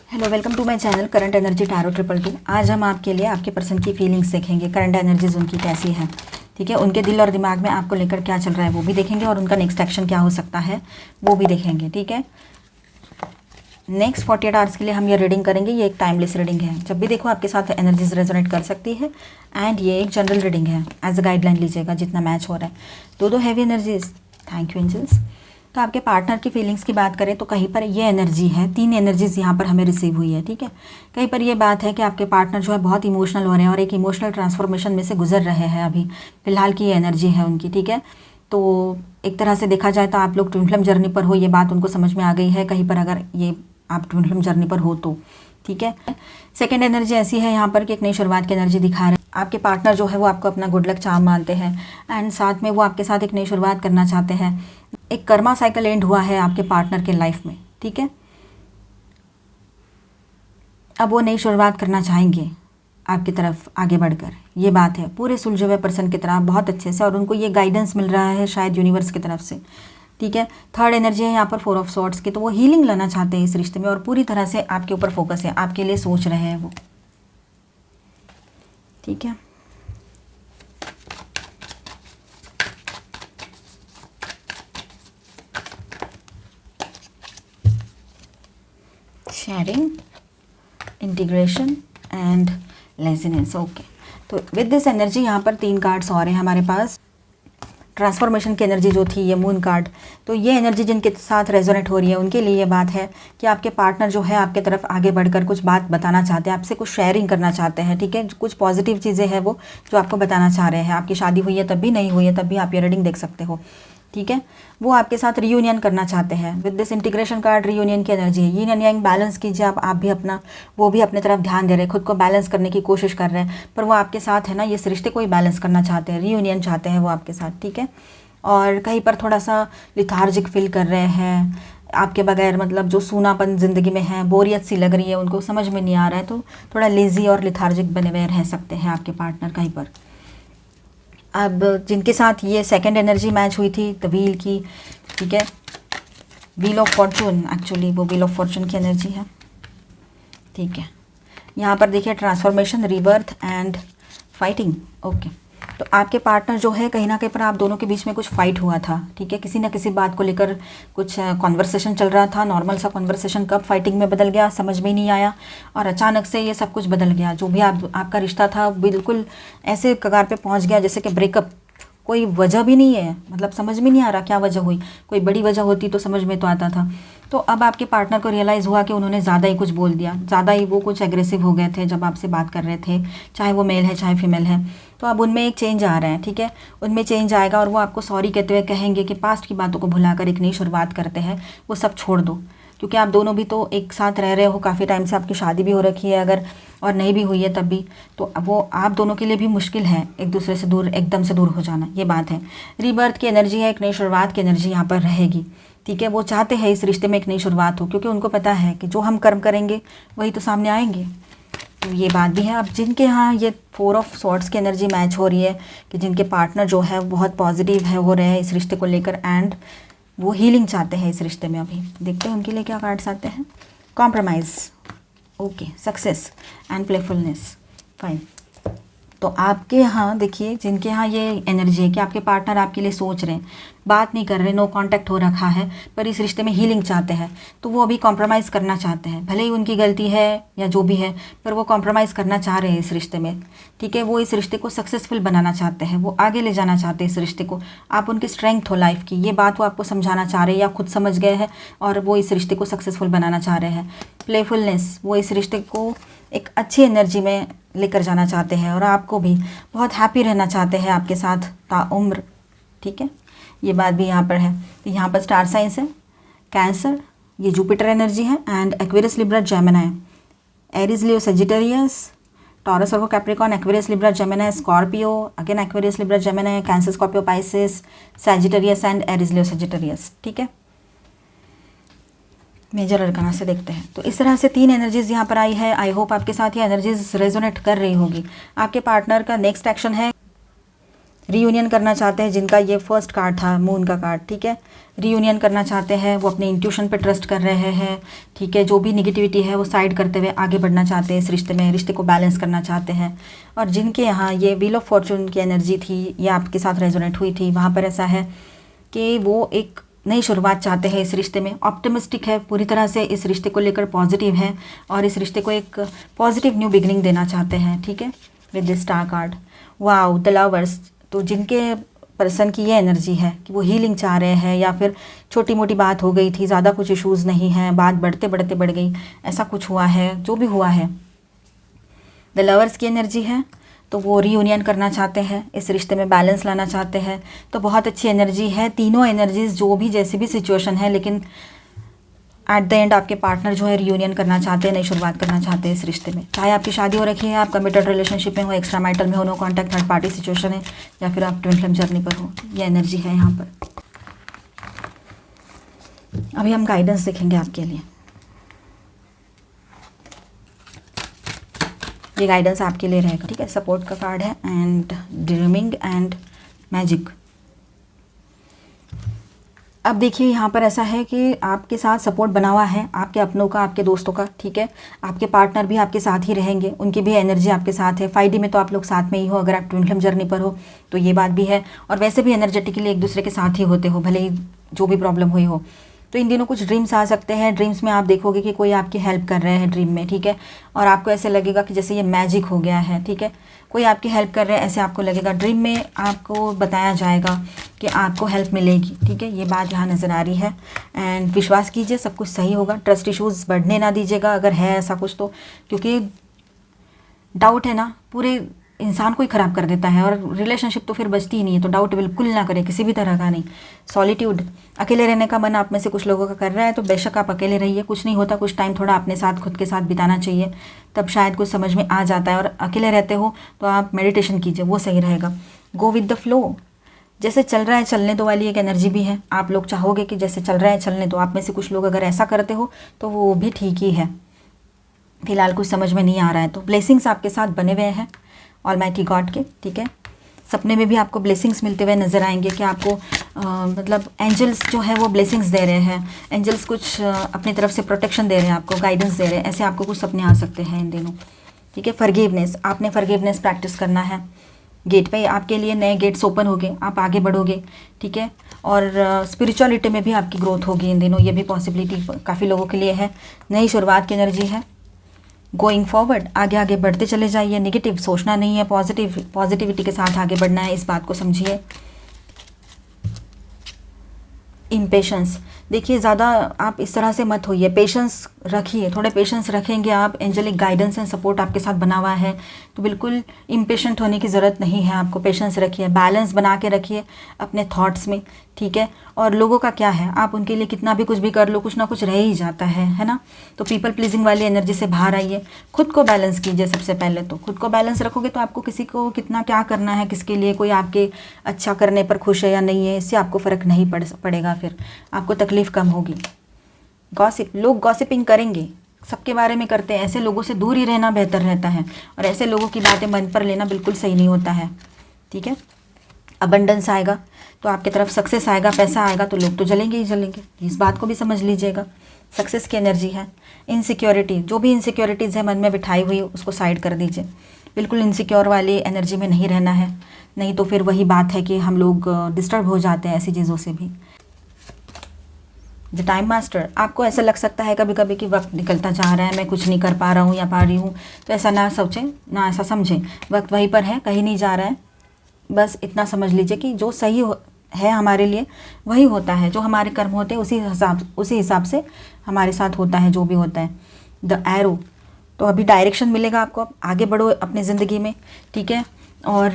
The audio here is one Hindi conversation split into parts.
Hello, welcome to my channel current energy tarot 222। आज हम आपके लिए आपके पर्सन की फीलिंग्स देखेंगे, करंट एनर्जीज उनकी कैसी है। ठीक है, उनके दिल और दिमाग में आपको लेकर क्या चल रहा है वो भी देखेंगे, और उनका नेक्स्ट एक्शन क्या हो सकता है वो भी देखेंगे। ठीक है, नेक्स्ट 48 आवर्स के लिए हम ये रीडिंग करेंगे। ये एक टाइमलेस रीडिंग है, जब भी देखो आपके साथ एनर्जीज रेजोनेट कर सकती है। एंड ये एक जनरल रीडिंग है, एज अ गाइडलाइन लीजिएगा जितना मैच हो रहा है। दो heavy energies, thank you angels. तो आपके पार्टनर की फीलिंग्स की बात करें तो कहीं पर ये एनर्जी है, 3 एनर्जीज यहाँ पर हमें रिसीव हुई है। ठीक है, कहीं पर ये बात है कि आपके पार्टनर जो है बहुत इमोशनल हो रहे हैं और एक इमोशनल ट्रांसफॉर्मेशन में से गुजर रहे हैं अभी फिलहाल की ये एनर्जी है उनकी। ठीक है, तो एक तरह से देखा जाए तो आप लोग ट्विन फ्लेम जर्नी पर हो, ये बात उनको समझ में आ गई है कहीं पर, अगर ये आप ट्विन फ्लेम जर्नी पर हो तो। ठीक है, सेकेंड एनर्जी ऐसी है यहाँ पर कि एक नई शुरुआत की एनर्जी दिखा रहे हैं। आपके पार्टनर जो है वो आपको अपना गुड लक चार्म मानते हैं, एंड साथ में वो आपके साथ एक नई शुरुआत करना चाहते हैं। एक कर्मा साइकिल एंड हुआ है आपके पार्टनर के लाइफ में। ठीक है, अब वो नई शुरुआत करना चाहेंगे आपकी तरफ आगे बढ़कर, ये बात है पूरे सुलझे हुए पर्सन की तरह बहुत अच्छे से, और उनको ये गाइडेंस मिल रहा है शायद यूनिवर्स की तरफ से। ठीक है, थर्ड एनर्जी है यहाँ पर 4 ऑफ सॉर्ड्स की, तो वो हीलिंग लाना चाहते हैं इस रिश्ते में और पूरी तरह से आपके ऊपर फोकस है, आपके लिए सोच रहे हैं वो। ठीक है, sharing, integration and laziness. Okay, तो विद दिस एनर्जी यहाँ पर 3 कार्ड्स और हैं हमारे पास। ट्रांसफॉर्मेशन की एनर्जी जो थी, ये मून कार्ड, तो ये एनर्जी जिनके साथ रेजोनेट हो रही है उनके लिए ये बात है कि आपके पार्टनर जो है आपके तरफ आगे बढ़कर कुछ बात बताना चाहते हैं, आपसे कुछ शेयरिंग करना चाहते हैं। ठीक है, कुछ पॉजिटिव चीज़ें हैं वो जो आपको बताना चाह रहे हैं। आपकी शादी हुई है तब भी, नहीं हुई है तब भी, आप ये रीडिंग देख सकते हो। ठीक है, वो आपके साथ रियूनियन करना चाहते हैं। With this integration card reunion की एनर्जी है। यीन एंड यांग बैलेंस कीजिए आप भी अपना, वो भी अपने तरफ ध्यान दे रहे हैं, खुद को बैलेंस करने की कोशिश कर रहे हैं, पर वो आपके साथ है ना, इस रिश्ते को ही बैलेंस करना चाहते हैं, रियूनियन चाहते हैं वो आपके साथ। ठीक है, और कहीं पर थोड़ा सा लिथार्जिक फील कर रहे हैं आपके बगैर, मतलब जो सूनापन ज़िंदगी में है, बोरियत सी लग रही है, उनको समझ में नहीं आ रहा है, तो थोड़ा लेज़ी और लिथार्जिक बने हुए रह सकते हैं आपके पार्टनर कहीं पर। अब जिनके साथ ये सेकंड एनर्जी मैच हुई थी द व्हील की, ठीक है, व्हील ऑफ फॉर्चून, एक्चुअली वो व्हील ऑफ फॉर्चून की एनर्जी है। ठीक है, यहाँ पर देखिए transformation, rebirth and fighting. Okay, तो आपके पार्टनर जो है कहीं ना कहीं पर आप दोनों के बीच में कुछ फाइट हुआ था। ठीक है, किसी ना किसी बात को लेकर कुछ कॉन्वर्सेशन चल रहा था, नॉर्मल सा कॉन्वर्सेशन कब फाइटिंग में बदल गया समझ में ही नहीं आया, और अचानक से ये सब कुछ बदल गया। जो भी आपका रिश्ता था बिल्कुल ऐसे कगार पे पहुंच गया जैसे कि ब्रेकअप, कोई वजह भी नहीं है, मतलब समझ में नहीं आ रहा क्या वजह हुई। कोई बड़ी वजह होती तो समझ में तो आता था। तो अब आपके पार्टनर को रियलाइज़ हुआ कि उन्होंने ज़्यादा ही कुछ बोल दिया, ज़्यादा ही वो कुछ एग्रेसिव हो गए थे जब आपसे बात कर रहे थे, चाहे वो मेल है चाहे फीमेल है। तो अब उनमें एक चेंज आ रहा है। ठीक है, उनमें चेंज आएगा और वो आपको सॉरी कहते हुए कहेंगे कि पास्ट की बातों को भुलाकर एक नई शुरुआत करते हैं, वो सब छोड़ दो। क्योंकि आप दोनों भी तो एक साथ रह रहे हो काफ़ी टाइम से, आपकी शादी भी हो रखी है अगर, और नहीं भी हुई है तब भी, तो वो आप दोनों के लिए भी मुश्किल है एक दूसरे से दूर, एकदम से दूर हो जाना, ये बात है। रीबर्थ की एनर्जी है, एक नई शुरुआत की एनर्जी यहाँ पर रहेगी। ठीक है, वो चाहते हैं इस रिश्ते में एक नई शुरुआत हो, क्योंकि उनको पता है कि जो हम कर्म करेंगे वही तो सामने आएंगे, तो ये बात भी है। अब जिनके यहाँ ये 4 ऑफ सॉर्ड्स की एनर्जी मैच हो रही है कि जिनके पार्टनर जो है बहुत पॉजिटिव है हो रहे हैं इस रिश्ते को लेकर, एंड वो हीलिंग चाहते हैं इस रिश्ते में, अभी देखते हैं उनके लिए क्या कार्ड्स आते हैं। Compromise, okay, success and playfulness, fine. तो आपके यहाँ देखिए जिनके यहाँ ये एनर्जी है कि आपके पार्टनर आपके लिए सोच रहे हैं, बात नहीं कर रहे, नो कांटेक्ट हो रखा है, पर इस रिश्ते में हीलिंग चाहते हैं, तो वो अभी कॉम्प्रोमाइज़ करना चाहते हैं, भले ही उनकी गलती है या जो भी है, पर वो कॉम्प्रोमाइज़ करना चाह रहे हैं इस रिश्ते में। ठीक है, वो इस रिश्ते को सक्सेसफुल बनाना चाहते हैं, वो आगे ले जाना चाहते हैं इस रिश्ते को। आप उनकी स्ट्रेंथ हो लाइफ की, ये बात वो आपको समझाना चाह रहे हैं या खुद समझ गए हैं, और वो इस रिश्ते को सक्सेसफुल बनाना चाह रहे हैं। प्लेफुलनेस, वो इस रिश्ते को एक अच्छी एनर्जी में लेकर जाना चाहते हैं, और आपको भी बहुत हैप्पी रहना चाहते हैं आपके साथ ताउम्र। ठीक है, ये बात भी यहाँ पर है। तो यहाँ पर स्टार साइंस है कैंसर, ये जुपिटर एनर्जी है, and Aquarius, Libra, Gemini, Aries, Leo, Sagittarius, taurus, Virgo, Capricorn, Aquarius, Libra, Gemini, Scorpio, again Aquarius, Libra, Gemini, cancer, Scorpio, Pisces, Sagittarius and Aries, Leo, Sagittarius. ठीक है, मेजर अरकाना से देखते हैं। तो इस तरह से 3 एनर्जीज यहाँ पर आई है। आई होप आपके साथ ये एनर्जीज रेजोनेट कर रही होगी। आपके पार्टनर का नेक्स्ट एक्शन है रीयूनियन करना चाहते हैं जिनका ये फर्स्ट कार्ड था, मून का कार्ड, ठीक है, रीयूनियन करना चाहते हैं, वो अपने इंट्यूशन पे ट्रस्ट कर रहे हैं, ठीक है, जो भी निगेटिविटी है वो साइड करते हुए आगे बढ़ना चाहते हैं इस रिश्ते में, रिश्ते को बैलेंस करना चाहते हैं। और जिनके यहाँ ये व्हील ऑफ फॉर्चून की एनर्जी थी या आपके साथ रेजोनेट हुई थी, वहाँ पर ऐसा है कि वो एक नई शुरुआत चाहते हैं इस रिश्ते में, ऑप्टिमिस्टिक है पूरी तरह से, इस रिश्ते को लेकर पॉजिटिव है और इस रिश्ते को एक पॉजिटिव न्यू बिगनिंग देना चाहते हैं, ठीक है, with this star card. Wow, the lovers, तो जिनके पर्सन की ये एनर्जी है कि वो हीलिंग चाह रहे हैं या फिर छोटी मोटी बात हो गई थी, ज़्यादा कुछ इश्यूज़ नहीं हैं, बात बढ़ते बढ़ते बढ़ गई, ऐसा कुछ हुआ है, जो भी हुआ है, द लवर्स की एनर्जी है, तो वो रीयूनियन करना चाहते हैं, इस रिश्ते में बैलेंस लाना चाहते हैं। तो बहुत अच्छी एनर्जी है, तीनों एनर्जीज जो भी जैसी भी सिचुएशन है, लेकिन एट द एंड आपके पार्टनर जो है रीयूनियन करना चाहते हैं, नई शुरुआत करना चाहते हैं इस रिश्ते में। चाहे आपकी शादी हो रखी है, आप कमिटेड रिलेशनशिप में हो, एक्स्ट्रा मैरिटल में हो, no contact third party situation है, या फिर आप ट्विन फ्लेम जर्नी पर हो, ये एनर्जी है यहाँ पर। अभी हम गाइडेंस देखेंगे आपके लिए। ये गाइडेंस आपके लिए रहेगा, ठीक है। सपोर्ट का कार्ड है एंड ड्रीमिंग एंड मैजिक। अब देखिए यहाँ पर ऐसा है कि आपके साथ सपोर्ट बना हुआ है, आपके अपनों का, आपके दोस्तों का, ठीक है। आपके पार्टनर भी आपके साथ ही रहेंगे, उनकी भी एनर्जी आपके साथ है। 5D में तो आप लोग साथ में ही हो, अगर आप ट्विन फ्लेम जर्नी पर हो तो ये बात भी है। और वैसे भी एनर्जेटिकली एक दूसरे के साथ ही होते हो, भले ही जो भी प्रॉब्लम हुई हो। तो इन दिनों कुछ ड्रीम्स आ सकते हैं, ड्रीम्स में आप देखोगे कि कोई आपकी हेल्प कर रहे हैं ड्रीम में, ठीक है। और आपको ऐसे लगेगा कि जैसे ये मैजिक हो गया है, ठीक है, कोई आपकी हेल्प कर रहे हैं ऐसे आपको लगेगा। ड्रीम में आपको बताया जाएगा कि आपको हेल्प मिलेगी, ठीक है, ये बात यहाँ नज़र आ रही है। एंड विश्वास कीजिए सब कुछ सही होगा, ट्रस्ट इश्यूज़ बढ़ने ना दीजिएगा अगर है ऐसा कुछ तो, क्योंकि डाउट है ना पूरे इंसान को ही ख़राब कर देता है, और रिलेशनशिप तो फिर बचती ही नहीं है। तो डाउट बिल्कुल ना करें, किसी भी तरह का नहीं। सॉलिट्यूड, अकेले रहने का मन आप में से कुछ लोगों का कर रहा है, तो बेशक आप अकेले रहिए, कुछ नहीं होता। कुछ टाइम थोड़ा अपने साथ, खुद के साथ बिताना चाहिए, तब शायद कुछ समझ में आ जाता है। और अकेले रहते हो तो आप मेडिटेशन कीजिए, वो सही रहेगा। गो विद द फ्लो, जैसे चल रहा है चलने दो वाली एक एनर्जी भी है। आप लोग चाहोगे कि जैसे चल रहा है चलने दो, आप में से कुछ लोग अगर ऐसा करते हो तो वो भी ठीक ही है। फिलहाल कुछ समझ में नहीं आ रहा है तो ब्लेसिंग्स आपके साथ बने हुए हैं ऑलमाइटी गॉड के, ठीक है। सपने में भी आपको ब्लेसिंग्स मिलते हुए नज़र आएंगे कि आपको मतलब एंजल्स जो है वो ब्लेसिंग्स दे रहे हैं। एंजल्स कुछ अपनी तरफ से प्रोटेक्शन दे रहे हैं आपको, गाइडेंस दे रहे हैं, ऐसे आपको कुछ सपने आ सकते हैं इन दिनों, ठीक है। फॉरगिवनेस, आपने फॉरगिवनेस प्रैक्टिस करना है। गेट पे आपके लिए नए गेट्स ओपन हो गए, आप आगे बढ़ोगे, ठीक है। और स्पिरिचुअलिटी में भी आपकी ग्रोथ होगी इन दिनों, ये भी पॉसिबिलिटी काफ़ी लोगों के लिए है। नई शुरुआत की एनर्जी है। गोइंग फॉरवर्ड, आगे आगे बढ़ते चले जाइए, नेगेटिव सोचना नहीं है, पॉजिटिविटी के साथ आगे बढ़ना है, इस बात को समझिए। इम्पेशंस, देखिए ज़्यादा आप इस तरह से मत होइए, पेशेंस रखिए, थोड़े पेशेंस रखेंगे आप, एंजेलिक गाइडेंस एंड सपोर्ट आपके साथ बना हुआ है, तो बिल्कुल इम्पेशेंट होने की ज़रूरत नहीं है आपको। पेशेंस रखिए, बैलेंस बना के रखिए अपने थॉट्स में, ठीक है। और लोगों का क्या है, आप उनके लिए कितना भी कुछ भी कर लो, कुछ ना कुछ रह ही जाता है ना। तो पीपल प्लीजिंग वाली एनर्जी से बाहर आइए, खुद को बैलेंस कीजिए। सबसे पहले तो खुद को बैलेंस रखोगे तो आपको किसी को कितना क्या करना है, किसके लिए कोई आपके अच्छा करने पर खुश है या नहीं है, इससे आपको फ़र्क नहीं पड़ेगा, फिर आपको तकलीफ़ कम होगी। गॉसिप, लोग गॉसिपिंग करेंगे, सबके बारे में करते हैं, ऐसे लोगों से दूर ही रहना बेहतर रहता है। और ऐसे लोगों की बातें मन पर लेना बिल्कुल सही नहीं होता है, ठीक है। अबंडेंस आएगा तो आपकी तरफ सक्सेस आएगा, पैसा आएगा तो लोग तो जलेंगे ही जलेंगे, इस बात को भी समझ लीजिएगा। सक्सेस की एनर्जी है। इनसिक्योरिटी, जो भी इनसिक्योरिटीज़ है मन में बिठाई हुई उसको साइड कर दीजिए, बिल्कुल इनसिक्योर वाली एनर्जी में नहीं रहना है, नहीं तो फिर वही बात है कि हम लोग डिस्टर्ब हो जाते हैं ऐसी चीज़ों से भी। द टाइम मास्टर, आपको ऐसा लग सकता है कभी कभी कि वक्त निकलता जा रहा है, मैं कुछ नहीं कर पा रहा हूँ या पा रही हूँ, तो ऐसा ना सोचें, ना ऐसा समझें। वक्त वहीं पर है, कहीं नहीं जा रहा है। बस इतना समझ लीजिए कि जो सही है हमारे लिए वही होता है, जो हमारे कर्म होते हैं उसी हिसाब से हमारे साथ होता है जो भी होता है। द एरो, तो अभी डायरेक्शन मिलेगा आपको, आगे बढ़ो अपनी ज़िंदगी में, ठीक है। और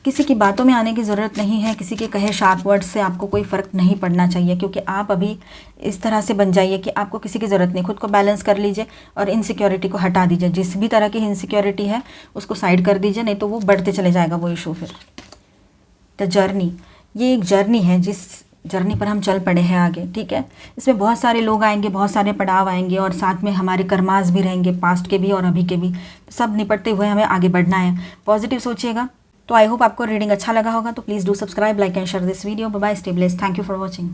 किसी की बातों में आने की ज़रूरत नहीं है, किसी के कहे शार्प वर्ड्स से आपको कोई फ़र्क नहीं पड़ना चाहिए, क्योंकि आप अभी इस तरह से बन जाइए कि आपको किसी की ज़रूरत नहीं। खुद को बैलेंस कर लीजिए और इनसिक्योरिटी को हटा दीजिए, जिस भी तरह की इनसिक्योरिटी है उसको साइड कर दीजिए, नहीं तो वो बढ़ते चले जाएगा वो इशू फिर। द जर्नी, ये एक जर्नी है, जिस जर्नी पर हम चल पड़े हैं आगे, ठीक है। इसमें बहुत सारे लोग आएंगे, बहुत सारे पड़ाव आएंगे, और साथ में हमारे कर्मास भी रहेंगे, पास्ट के भी और अभी के भी, सब निपटते हुए हमें आगे बढ़ना है। पॉजिटिव सोचिएगा, तो आई होप आपको रीडिंग अच्छा लगा होगा, तो please do subscribe, like and share this video. Bye bye, stay blessed, thank you for watching.